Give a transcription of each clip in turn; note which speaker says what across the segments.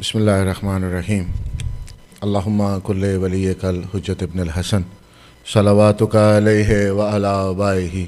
Speaker 1: बिस्मिल्लाहिर्रहमानिर्रहीम। अल्लाहुम्मा कुल्ले वलियकल हुज्जत इब्नुल हसन सलवातुका अलैहि व अला आबाइही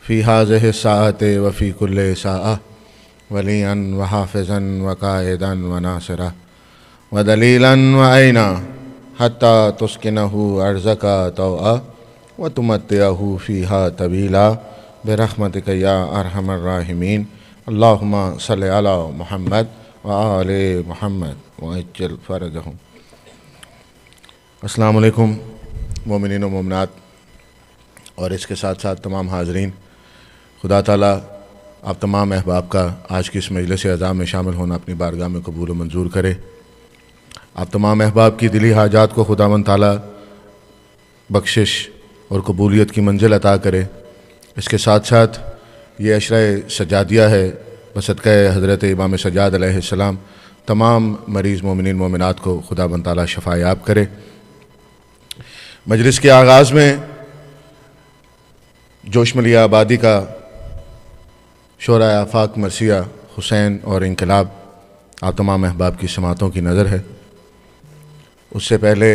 Speaker 1: फ़ी हाज़िहि साअति व फ़ी कुल्ले साअह वलियन व हाफ़िज़न व काइदन व नासिरा व दलीलन व ऐना हत्ता तुस्किनहु अर्ज़का तौअ व तुमत्तिअहु फ़ीहा तवीला बिरहमतिका या अरहमर राहिमीन। अल्लाहुम्मा सल्लि अला मुहम्मद व आले मुहम्मद व अज्जिल फ़रजहुम। अस्सलामु अलैकुम मोमिनीन व मोमिनात और इसके साथ साथ तमाम हाज़रीन। खुदा ताला आप तमाम अहबाब का आज की इस मजलिस अज़ा में शामिल होना अपनी बारगाह में कबूल व मंजूर करे। आप तमाम अहबाब की दिली हाजात को खुदावंद ताला बख्शिश और कबूलियत की मंजिल अता करे। इसके साथ साथ ये अशरा सजादिया है, बसदक़ा हज़रत इमाम सजाद अलैहिस्सलाम तमाम मरीज़ मोमिनीन मोमिनात को खुदावंद ताला शफ़ा याब करे। मजलिस के आगाज़ में जोशमलिया आबादी का शोरा आफाक मरसिया हुसैन और इनकलाब आप तमाम अहबाब की समातों की नज़र है। उससे पहले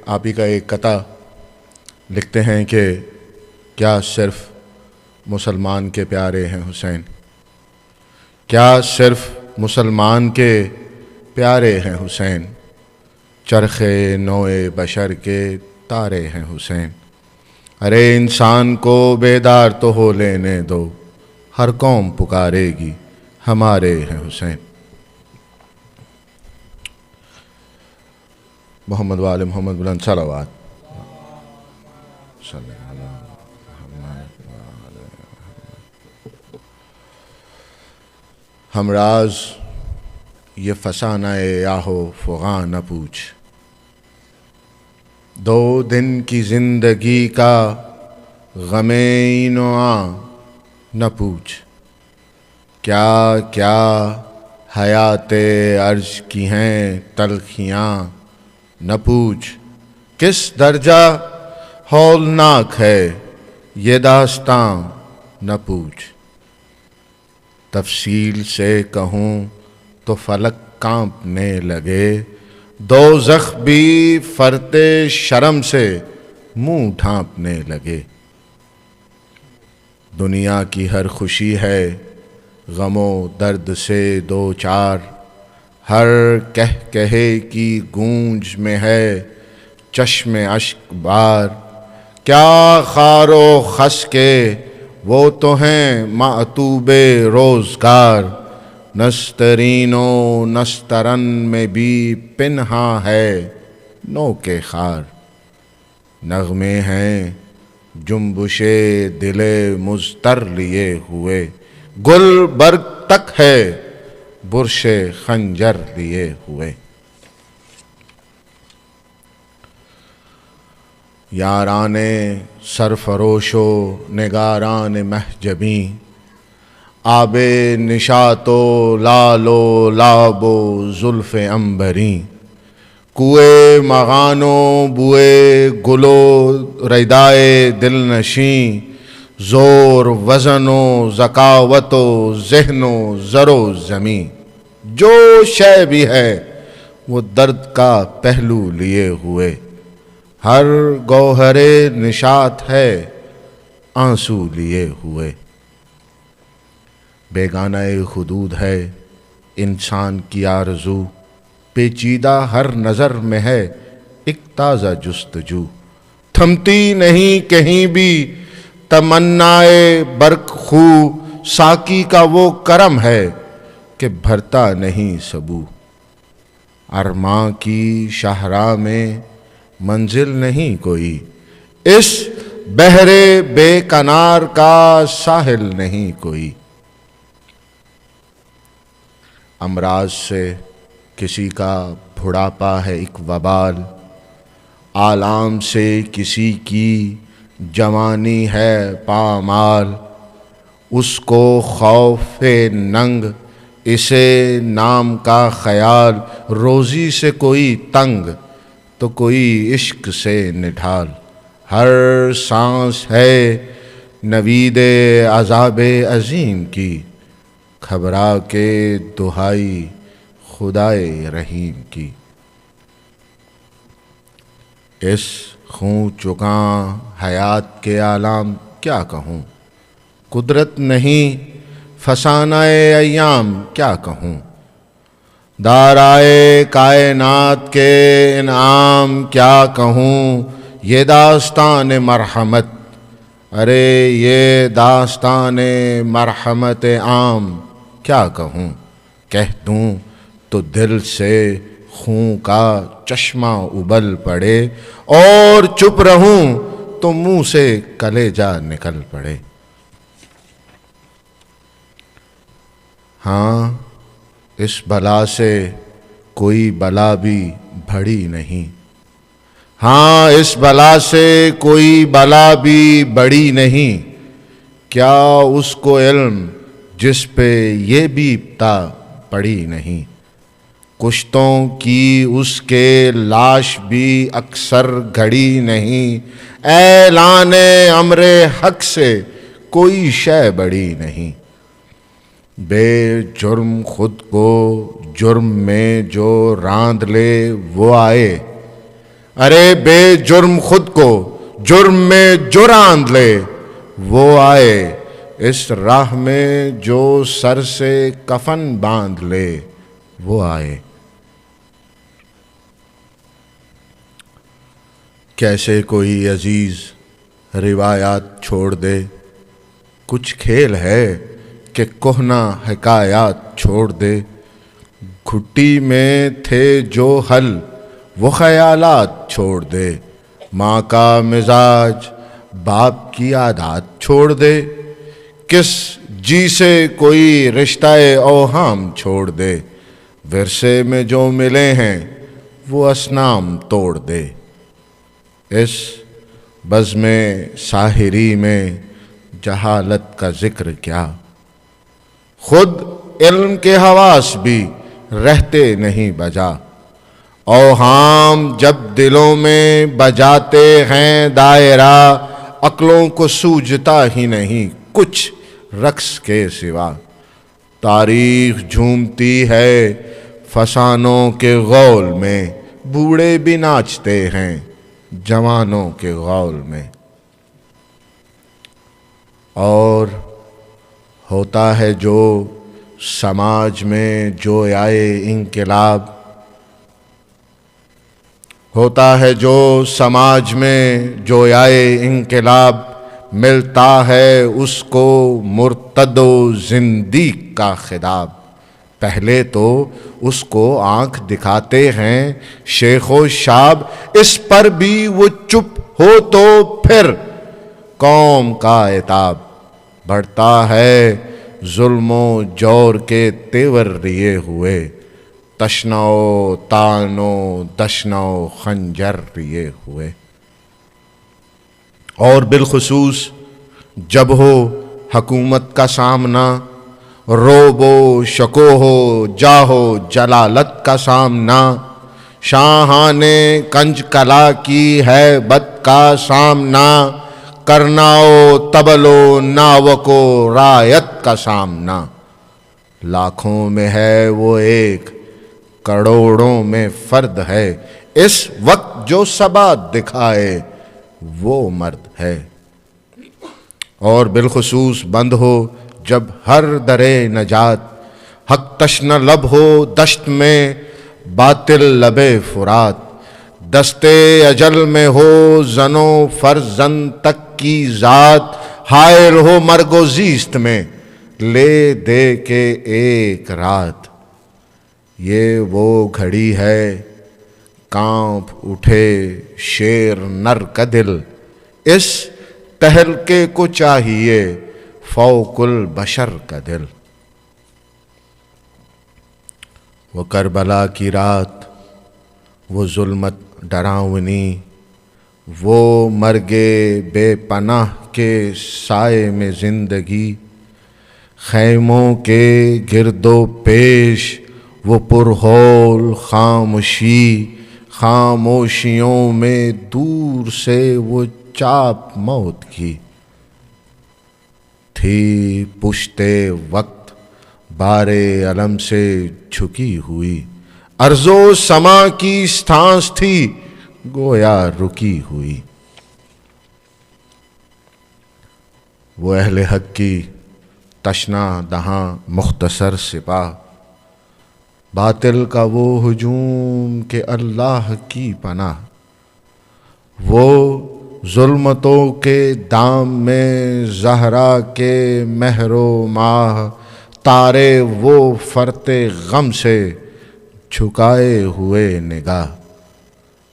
Speaker 1: आप ही का एक कता लिखते हैं कि क्या सिर्फ़ मुसलमान के प्यारे हैं हुसैन, क्या सिर्फ़ मुसलमान के प्यारे हैं हुसैन, चरखे नोए बशर के तारे हैं हुसैन। अरे इंसान को बेदार तो हो लेने दो, हर कौम पुकारेगी हमारे हैं हुसैन। मोहम्मद वाले मोहम्मद बुलंद सलावत। हमराज ये फसाना याहो फ़ुग़ां न पूछ, दो दिन की ज़िंदगी का ग़मे इनोआ न पूछ। क्या क्या हयाते अर्ज़ की हैं तलख़ियाँ न पूछ। किस दर्जा हौलनाक है ये दास्तां न पूछ। तफ़सील से कहूँ तो फलक काँपने लगे, दोज़ख भी फरते शर्म से मुँह ढाँपने लगे। दुनिया की हर खुशी है गमो दर्द से दो चार, हर कह कहे की गूंज में है चश्मे अश्क बार। क्या खारो खस के वो तो हैं मातूबे रोज़गार, नस्तरीनो नस्तरन में भी पिन्हा है नो के खार। नग़मे हैं जुम्बुशे दिले मुज़तर लिए हुए, गुल बर्ग तक है बुर्शे खंजर लिए हुए। याराने सरफरोशो निगारान महजबी, आबे निशातो लालो लाबो जुल्फ़े अंबरी। कुए मगानो बुए गुलो रैदाए दिलनशी, ज़ोर वज़नो ज़कावतो ज़हनो ज़रो ज़मी। जो शय भी है वो दर्द का पहलू लिए हुए, हर गौहरे निशात है आंसू लिए हुए। बेगाना खुदूद है इंसान की आरज़ू, पेचीदा हर नज़र में है एक ताज़ा जुस्तजू। थमती नहीं कहीं भी तमन्नाए बर्क खू, साकी का वो करम है कि भरता नहीं सबू। अरमां की शाहराह में मंजिल नहीं कोई, इस बहरे बेकनार का साहिल नहीं कोई। अमराज से किसी का बुढ़ापा है एक वबाल, आलाम से किसी की जवानी है पामाल। उसको खौफ़े नंग इसे नाम का ख़याल, रोज़ी से कोई तंग तो कोई इश्क से निढाल। हर सांस है नवीदे अज़ाबे अज़ीम की, घबरा के दुहाई खुदाए रहीम की। इस खूं चुका हयात के आलाम क्या कहूँ, कुदरत नहीं फसानाए अय्याम क्या कहूँ। दाराए कायनात के इनाम क्या कहूँ, ये दास्तान मरहमत, अरे ये दास्तान मरहमत आम क्या कहूँ। कह दूँ तो दिल से खूं का चश्मा उबल पड़े, और चुप रहूं तो मुंह से कलेजा निकल पड़े। हाँ, इस बला से कोई बला भी बड़ी नहीं, हाँ इस बला से कोई बला भी बड़ी नहीं। क्या उसको इल्म जिस पे ये बीपता पड़ी नहीं। कुश्तों की उसके लाश भी अक्सर घड़ी नहीं, ऐलाने अमरे हक से कोई शय बड़ी नहीं। बेजुर्म खुद को जुर्म में जो रांध ले वो आए, अरे बेजुर्म खुद को जुर्म में जो रांध ले वो आए। इस राह में जो सर से कफन बांध ले वो आए। कैसे कोई अजीज रिवायात छोड़ दे, कुछ खेल है कि कोहना हिकायात छोड़ दे। घुट्टी में थे जो हल वो ख्यालात छोड़ दे, माँ का मिजाज बाप की आदत छोड़ दे। किस जी से कोई रिश्ताए औहाम छोड़ दे, विरसे में जो मिले हैं वो असनाम तोड़ दे। इस बज़्म साहिरी में जहालत का जिक्र क्या, खुद इल्म के हवास भी रहते नहीं बजा। औहाम जब दिलों में बजाते हैं दायरा, अक्लों को सूझता ही नहीं कुछ रक्स के सिवा। तारीख झूमती है फसानों के गौल में, बूढ़े भी नाचते हैं जवानों के गौल में। और होता है जो समाज में जो आए इंकलाब, होता है जो समाज में जो आए इंकलाब, मिलता है उसको मुर्तदो जिंदीक का खिताब। पहले तो उसको आंख दिखाते हैं शेखो शाब, इस पर भी वो चुप हो तो फिर कौम का इताब। बढ़ता है जुल्मो जौर के तेवर लिए हुए, तशनाओ तानो दशनाओ खंजर लिए हुए। और बिलखुसूस जब हो हकूमत का सामना, रोबो शको हो जाहो जलालत का सामना। शाहाने कंज कला की है बद का सामना, करनाओ तबलो नावको रायत का सामना। लाखों में है वो एक, करोड़ों में फर्द है, इस वक्त जो सबात दिखाए वो मर्द है। और बिलखुसूस बंद हो जब हर दरे नजात, हक तश्न लब हो दश्त में बातिल लबे फुरात। दस्ते अजल में हो जनो फर्जन तक की जात, हायल हो मर्गो जीस्त में ले दे के एक रात। ये वो घड़ी है कांप उठे शेर नर का दिल, इस तहलके को चाहिए फौकुल बशर का दिल। वो करबला की रात, वो जुल्मत डरावनी, वो मर्गे बेपनाह के साए में जिंदगी। खैमों के गिरदो पेश वो पुरहौल खामोशी, खामोशियों में दूर से वो चाप मौत की। थी पुश्ते वक्त बारे अलम से झुकी हुई, अर्जो समा की सांस थी गोया रुकी हुई। वो अहले हक की तशना दहां मुख्तसर सिपाह, बातिल का वो हुजूम के अल्लाह की पनाह। वो जुल्मतों के दाम में ज़हरा के महरो माह, तारे वो फरते गम से झुकाए हुए निगाह।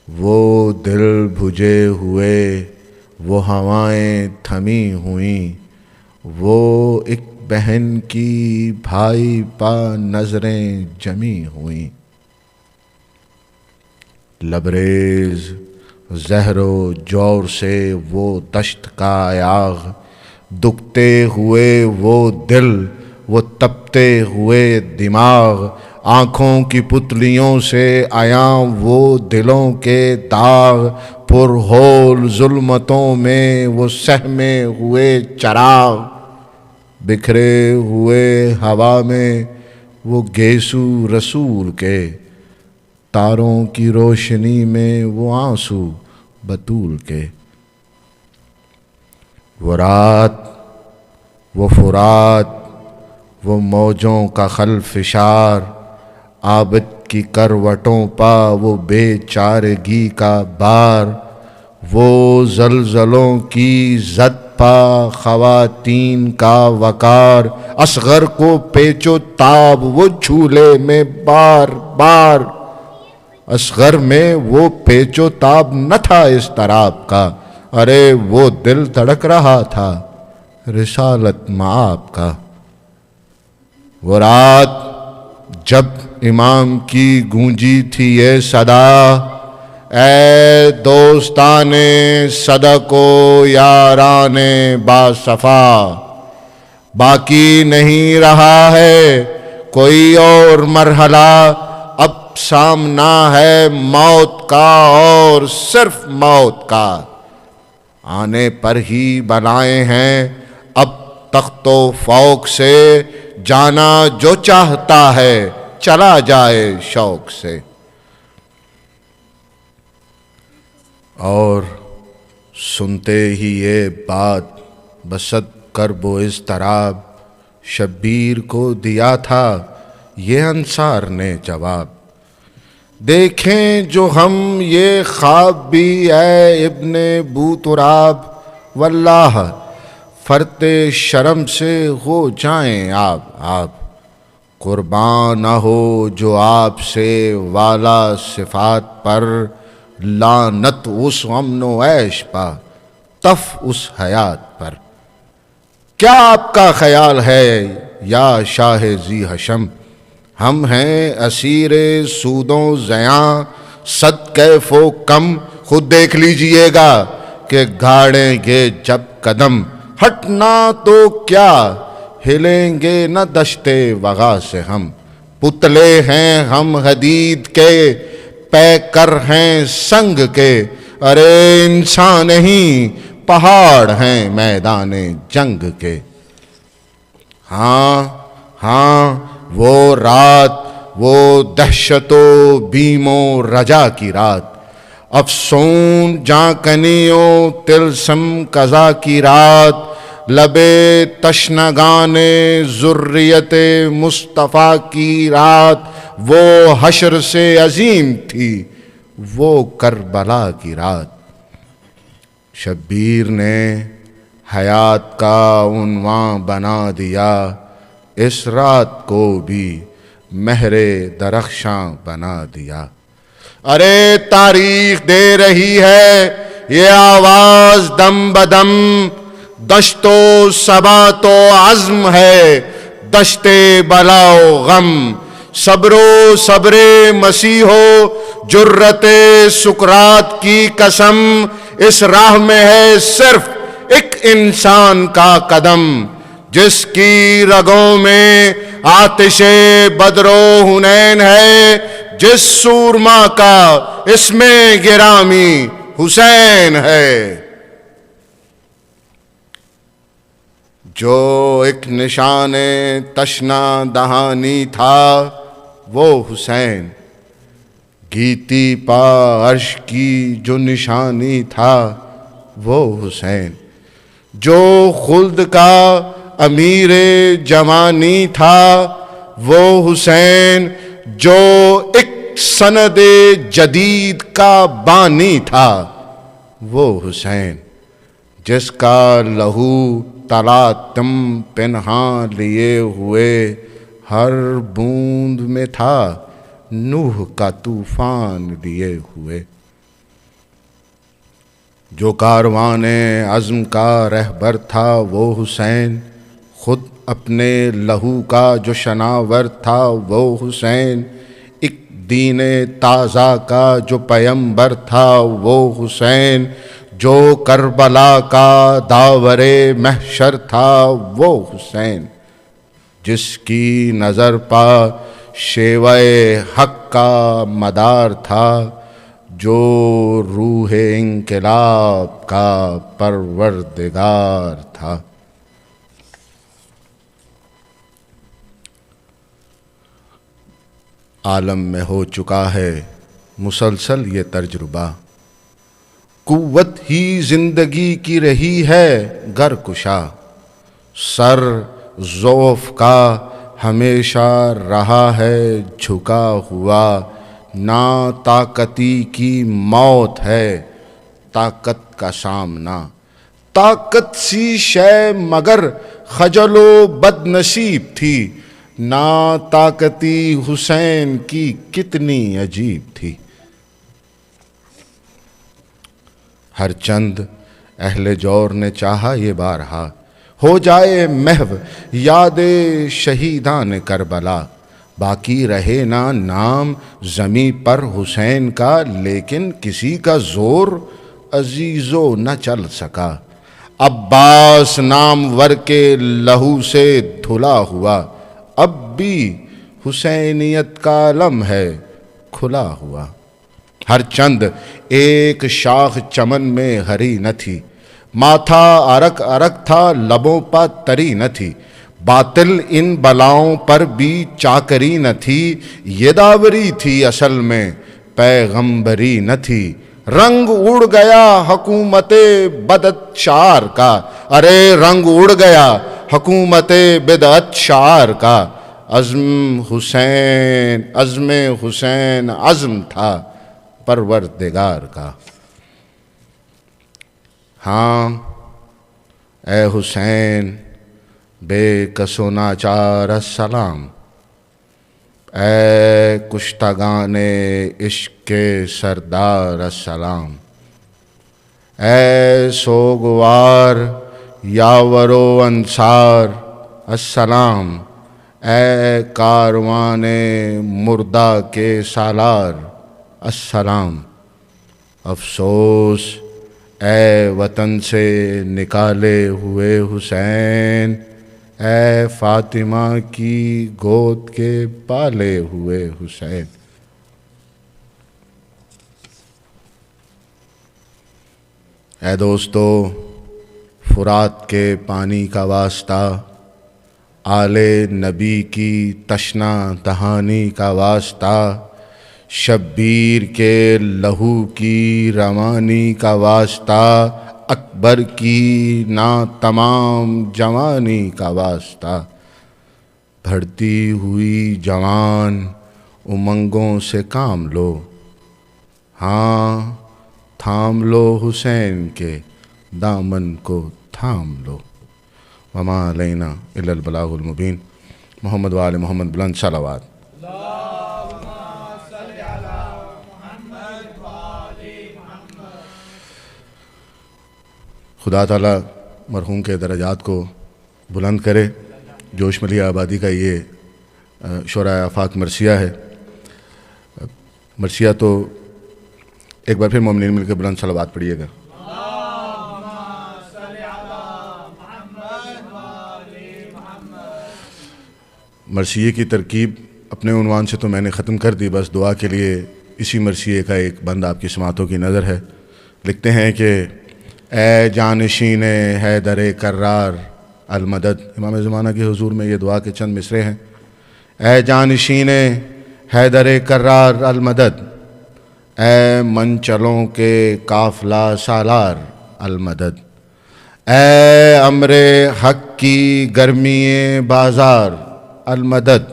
Speaker 1: वो दिल बुझे हुए, वो हवाएं थमी हुई, वो एक बहन की भाई पा नजरें जमी हुई। लबरेज जहरो जोर से वो दश्त का आयाग, दुखते हुए वो दिल, वो तपते हुए दिमाग। आँखों की पुतलियों से आया वो दिलों के दाग, पुरहोल जुल्मतों में वो सहमे हुए चराग। बिखरे हुए हवा में वो गेसू रसूल के, तारों की रोशनी में वो आंसू बतूल के। वो रात, वो फुरात, वो मौजों का खलफिशार, आबिद की करवटों पा वो बेचारगी का बार। वो जलजलों की जद पा खवातीन का वकार, असगर को पेचो ताब वो झूले में बार बार। असगर में वो पेचो ताब न था इस तराब का, अरे वो दिल धड़क रहा था रिसालत माप का। वो रात जब इमाम की गूंजी थी ये सदा, ए दोस्ताने सदको याराने बासफा। बाकी नहीं रहा है कोई और मरहला, अब सामना है मौत का और सिर्फ मौत का। आने पर ही बनाए हैं अब तख्तो फौक से, जाना जो चाहता है चला जाए शौक से। और सुनते ही ये बात बसत करबो इज़्तिराब, शब्बीर को दिया था ये अंसार ने जवाब। देखें जो हम ये ख्वाब भी है इब्ने बूतुराब, वल्लाह फरते शर्म से हो जाएं आप। कुर्बान न हो जो आपसे वाला सिफात पर, लानत उस अमनो ऐश पा तफ उस हयात पर। क्या आपका ख्याल है या शाह जी हशम, हम हैं असीरे सूदों ज़यां सद कैफो कम। खुद देख लीजिएगा कि गाड़ेंगे जब कदम, हटना तो क्या हिलेंगे न दश्ते वगा से हम। पुतले हैं हम हदीद के पैकर हैं संग के, अरे इंसान नहीं पहाड़ हैं मैदाने जंग के। हाँ हाँ वो रात, वो दहशतो बीमो रजा की रात, अफसून जाकनियों तिलसम कज़ा की रात। लबे तशनगाने ज़ुर्रियते मुस्तफ़ा की रात, वो हश्र से अजीम थी वो करबला की रात। शब्बीर ने हयात का उन्वां बना दिया, इस रात को भी महरे दरख्शां बना दिया। अरे तारीख दे रही है ये आवाज दम बदम, दश्तो सबा तो अज़्म है दश्ते बलाओ गम। सब्रो सब्रे मसीहो जुर्रते सुकरात की कसम, इस राह में है सिर्फ एक इंसान का कदम। जिसकी रगों में आतिशे बदरो हुनैन है, जिस सूरमा का इसमें गिरामी हुसैन है। जो एक निशाने तशना दहानी था वो हुसैन, गीती पा अर्श की जो निशानी था वो हुसैन, जो खुल्द का अमीरे जवानी था वो हुसैन, जो एक सनदे जदीद का बानी था वो हुसैन, जिसका लहू तलातम पिन्हा लिए हुए हर बूंद में था नूह का तूफान लिए हुए, जो कारवाने अज़्म का रहबर था वो हुसैन, खुद अपने लहू का जो शनावर था वो हुसैन, एक दीने ताज़ा का जो पैगंबर था वो हुसैन, जो करबला का दावरे महशर था वो हुसैन, जिसकी नज़र पा शेवाए हक का मदार था, जो रूह इंक़िलाब का परवरदिगार था। आलम में हो चुका है मुसलसल ये तजुर्बा, कुव्वत ही जिंदगी की रही है गरकुशा, सर ज़ौफ़ का हमेशा रहा है झुका हुआ, ना ताकती की मौत है ताकत का सामना, ताकत सी शय मगर खजलो बदनसीब थी, ना ताकती हुसैन की कितनी अजीब थी। हर चंद अहले जौर ने चाहा ये बारहा, हो जाए महव यादे शहीदान करबला, बाकी रहे ना नाम ज़मी पर हुसैन का, लेकिन किसी का ज़ोर अजीज़ो न चल सका, अब्बास नामवर के लहू से धुला हुआ, अब भी हुसैनियत का अलम है खुला हुआ। हर चंद एक शाख चमन में हरी न थी, माथा अरक अरक था लबों पर तरी न थी, बातिल इन बलाओं पर भी चाकरी न थी, ये दावरी थी असल में पैगंबरी न थी, रंग उड़ गया हुकूमते बिदअत शार का, अरे रंग उड़ गया हुकूमते बिदअत शार का, अज़्म हुसैन अज़्म था परवरदिगार का। हाँ ए हुसैन बेकसो नाचार अस्सलाम, ए कुश्तगाने इश्क़े सरदार अस्सलाम, ए सोगवार यावरो अंसार अस्सलाम, ए कारवाने मुर्दा के सालार अस्सलाम, अफसोस ए वतन से निकाले हुए हुसैन, ए फातिमा की गोद के पाले हुए हुसैन। ए दोस्तों, फुरात के पानी का वास्ता, आले नबी की तशना दहानी का वास्ता, शब्बीर के लहू की रवानी का वास्ता, अकबर की ना तमाम जवानी का वास्ता, बढ़ती हुई जवान उमंगों से काम लो, हाँ थाम लो हुसैन के दामन को थाम लो। वमा अलैना इल्लल बलागुल मुबीन। मोहम्मद व आले मोहम्मद बुलंद सलावत। खुदा ताला मरहूम के दरजात को बुलंद करे। जोश मलिया आबादी का ये शोरा आफाक मरसिया है। मरसिया तो एक बार फिर मोमिनीन मिलकर बुलंद सलावत पढ़िएगा। मरसिये की तरकीब अपने उन्वान से तो मैंने ख़त्म कर दी, बस दुआ के लिए इसी मरसिये का एक बंद आपकी समातों की नज़र है। लिखते हैं कि ए जानशीन हैदर कर्रार अलमदद। इमाम ज़माना के हुजूर में ये दुआ के चंद मिसरे हैं। ए जानशीने हैदर कर्रार अलमदद, ए मंचलों के काफिला सालार अलमदद, ए अमरे हक की गर्मी बाज़ार अलमदद,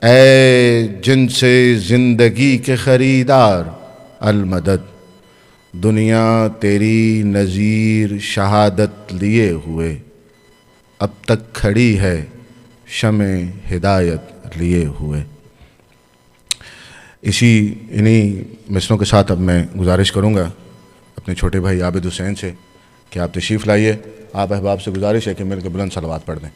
Speaker 1: ए जिनसे ज़िंदगी के ख़रीदार अलमदद। दुनिया तेरी नज़ीर शहादत लिए हुए अब तक खड़ी है शमे हिदायत लिए हुए। इन्हीं मिसरों के साथ अब मैं गुजारिश करूँगा अपने छोटे भाई आबिद हुसैन से कि आप तशरीफ़ लाइए। आप अहबाब से गुजारिश है कि मिल के बुलंद सलवात पढ़ दें।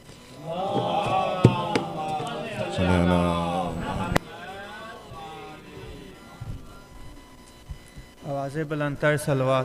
Speaker 2: आवाज़ बुलंदतर सलवात।